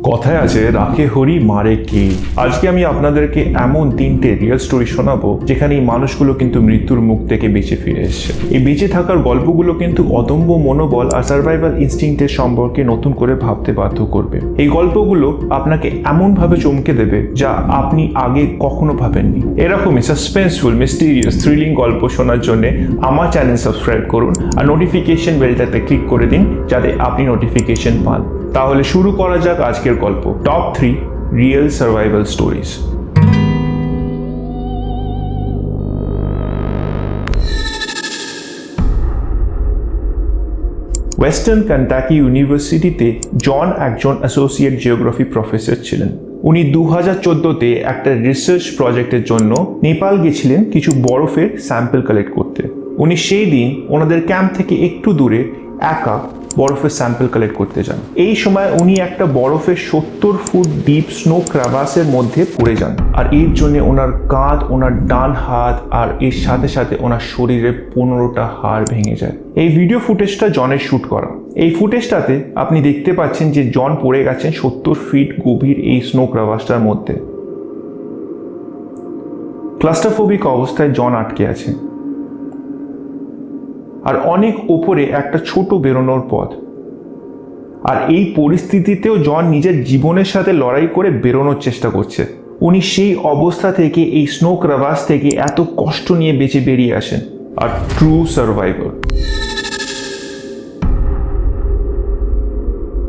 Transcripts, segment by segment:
কথায় আছে রাখে হরি মারে কে। আজকে আমি আপনাদেরকে এমন তিনটে রিয়েল স্টোরি শোনাবো যেখানে এই মানুষগুলো কিন্তু মৃত্যুর মুখ থেকে বেঁচে ফিরে এসছে। এই বেঁচে থাকার গল্পগুলো কিন্তু অদম্য মনোবল আর সার্ভাইভাল ইনস্টিংক্টের সম্পর্কে নতুন করে ভাবতে বাধ্য করবে। এই গল্পগুলো আপনাকে এমনভাবে চমকে দেবে যা আপনি আগে কখনো ভাবেননি। এরকমই সাসপেন্সফুল, মিস্টিরিয়াস, থ্রিলিং গল্প শোনার জন্য আমার চ্যানেল সাবস্ক্রাইব করুন আর নোটিফিকেশন বেলটাতে ক্লিক করে দিন যাতে আপনি নোটিফিকেশন পান। তাহলে শুরু করা যাক আজকের গল্প, top 3 real survival stories. Western Kentucky ইউনিভার্সিটিতে জন একজন অ্যাসোসিয়েট জিওগ্রাফি প্রফেসর ছিলেন। উনি 2014-তে একটা রিসার্চ প্রজেক্টের জন্য নেপাল গেছিলেন কিছু বরফের স্যাম্পল কালেক্ট করতে। উনি সেই দিন ওনাদের ক্যাম্প থেকে একটু দূরে একা বরফের স্যাম্পল কালেক্ট করতে যান। এই সময় উনি একটা বরফের 70 ফুট ডিপ স্নো ক্রাভাসের মধ্যে পড়ে যান, আর এর জন্য ওনার কাঁধ, ওনার ডান হাত আর এর সাথে সাথে ওনার শরীরে 15টা হাড় ভেঙে যায়। এই ভিডিও ফুটেজটা জনের শ্যুট করা। এই ফুটেজটাতে আপনি দেখতে পাচ্ছেন যে জন পড়ে গেছেন 70 ফিট গভীর এই স্নো ক্রাভাসটার মধ্যে। ক্লাস্ট্রোফোবিক অবস্থায় জন আটকে আছে, আর অনেক ওপরে একটা ছোট বেরোনোর পথ। আর এই পরিস্থিতিতেও জন নিজের জীবনের সাথে লড়াই করে বেরোনোর চেষ্টা করছে। উনি সেই অবস্থা থেকে, এই স্নো ক্রাভাস থেকে এত কষ্ট নিয়ে বেঁচে বেরিয়ে আসেন। আর ট্রু সার্ভাইভার।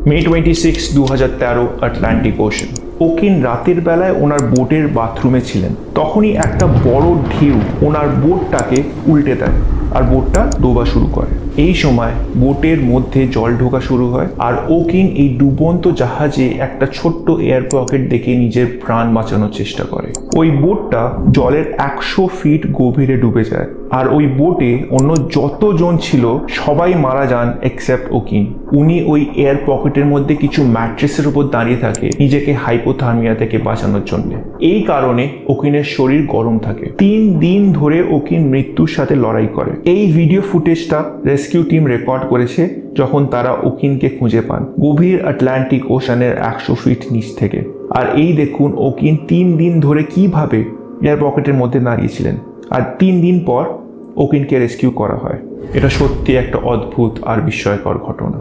মে 26, 2013, আটলান্টিক ওশান। ওকিন রাতের বেলায় ওনার বোটের বাথরুমে ছিলেন। তখনই একটা বড় ঢেউ ওনার বোটটাকে উল্টে দেয় আর বোটটা ডোবা শুরু করে। এই সময় বোটের মধ্যে জল ঢোকা শুরু হয়, আর ওকিন এই ডুবন্ত জাহাজে একটা ছোট্ট এয়ার পকেট দেখে নিজের প্রাণ বাঁচানোর চেষ্টা করে। ওই বোটটা জলের 100 ফিট গভীরে ডুবে যায়, আর ওই বোটে অন্য যতজন ছিল সবাই মারা যান এক্সেপ্ট ওকিন। উনি ওই এয়ার পকেটের মধ্যে কিছু ম্যাট্রেসের উপর দাঁড়িয়ে থাকে নিজেকে হাইপোথার্মিয়া থেকে বাঁচানোর জন্য। এই কারণে ওকিনের শরীর গরম থাকে। 3 দিন ধরে ওকিন মৃত্যুর সাথে লড়াই করে। এই ভিডিও ফুটেজটা রেস্কিউ টিম রেকর্ড করেছে যখন তারা ওকিনকে খুঁজে পান গভীর আটলান্টিক ওশানের 100 ফিট নিচ থেকে। আর এই দেখুন ওকিন 3 দিন ধরে কিভাবে এয়ার পকেটের মধ্যে দাঁড়িয়েছিলেন, আর 3 দিন পর ওকিনকে রেস্কিউ করা হয়। এটা সত্যি একটা অদ্ভুত আর বিস্ময়কর ঘটনা।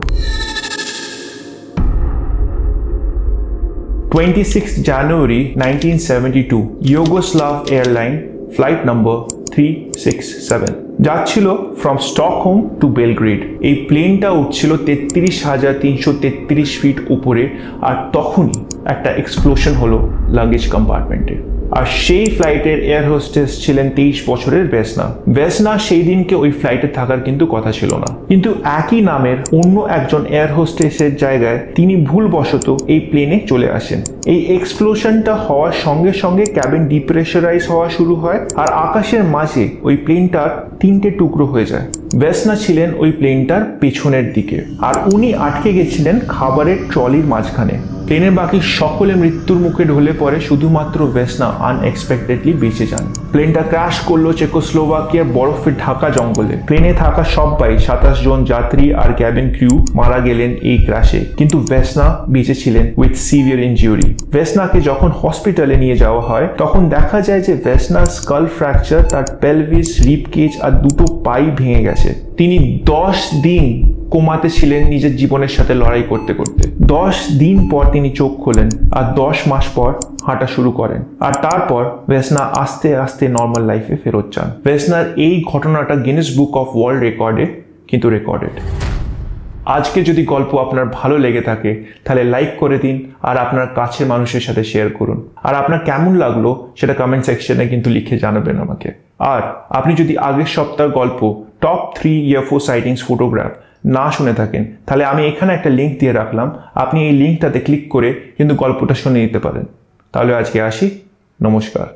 26 জানুয়ারি 1972, ইউগোস্লাভ এয়ারলাইন ফ্লাইট নম্বর 367 যাচ্ছিল ফ্রম স্টকহোম টু বেলগ্রেড। এই প্লেনটা উঠছিল 33,333 ফিট উপরে, আর তখনই একটা এক্সপ্লোশন হলো লাগেজ কম্পার্টমেন্টে। আর সেই ফ্লাইটের এয়ার হোস্টেস ছিলেন 23 বছরের ভেসনা। সেই দিনকে ওই ফ্লাইটে থাকার কিন্তু কথা ছিল না, কিন্তু একই নামের অন্য একজন এয়ার হোস্টেসের জায়গায় তিনি ভুলবশত এই প্লেনে চলে আসেন। এই এক্সপ্লোশনটা হওয়ার সঙ্গে সঙ্গে ক্যাবিন ডিপ্রেশারাইজ হওয়া শুরু হয়, আর আকাশের মাঝে ওই প্লেনটার 3টে টুকরো হয়ে যায়। ভেসনা ছিলেন ওই প্লেনটার পেছনের দিকে, আর উনি আটকে গেছিলেন খাবারের ট্রলির মাঝখানে। প্লেনের বাকি সকলে মৃত্যুর মুখে ঢলে পড়ে, শুধুমাত্র ভেসনা আনএক্সপেক্টেডলি বেঁচে যান। প্লেনটা ক্র্যাশ করলো চেকোস্লোভাকিয়ার বরফে ঢাকা জঙ্গলে। প্লেনে থাকা সবাই 27 জন যাত্রী আর ক্যাবিন ক্রিউ মারা গেলেন এই ক্র্যাশে, কিন্তু ভেসনা বেঁচে ছিলেন উইথ সিভিয়ার ইনজুরি। ভেসনাকে যখন হসপিটালে নিয়ে যাওয়া হয় তখন দেখা যায় যে ভেসনার স্কাল ফ্র্যাকচার, তার পেলভিস, রিব কেজ আর 2টো পাই ভেঙে গেছে। তিনি 10 দিন কোমাতে ছিলেন নিজের জীবনের সাথে লড়াই করতে করতে। 10 দিন পর তিনি চোখ খোলেন, আর 10 মাস পর হাঁটা শুরু করেন। আর তারপর ভেসনা আস্তে আস্তে নর্মাল লাইফে ফেরত যান। ভেসনার এই ঘটনাটা গিনেস বুক অফ ওয়ার্ল্ড রেকর্ডে কিন্তু রেকর্ডেড। আজকে যদি গল্প আপনার ভালো লেগে থাকে তাহলে লাইক করে দিন, আর আপনার কাছের মানুষের সাথে শেয়ার করুন। আর আপনার কেমন লাগলো সেটা কমেন্ট সেকশনে কিন্তু লিখে জানাবেন আমাকে। আর আপনি যদি আগের সপ্তাহের গল্প টপ 3 ইউএফও সাইটিংস ফটোগ্রাফ না শুনে থাকেন তাহলে আমি এখানে একটা লিঙ্ক দিয়ে রাখলাম, আপনি এই লিঙ্কটাতে ক্লিক করে কিন্তু গল্পটা শুনে নিতে পারেন। তাহলে আজকে আসি, নমস্কার।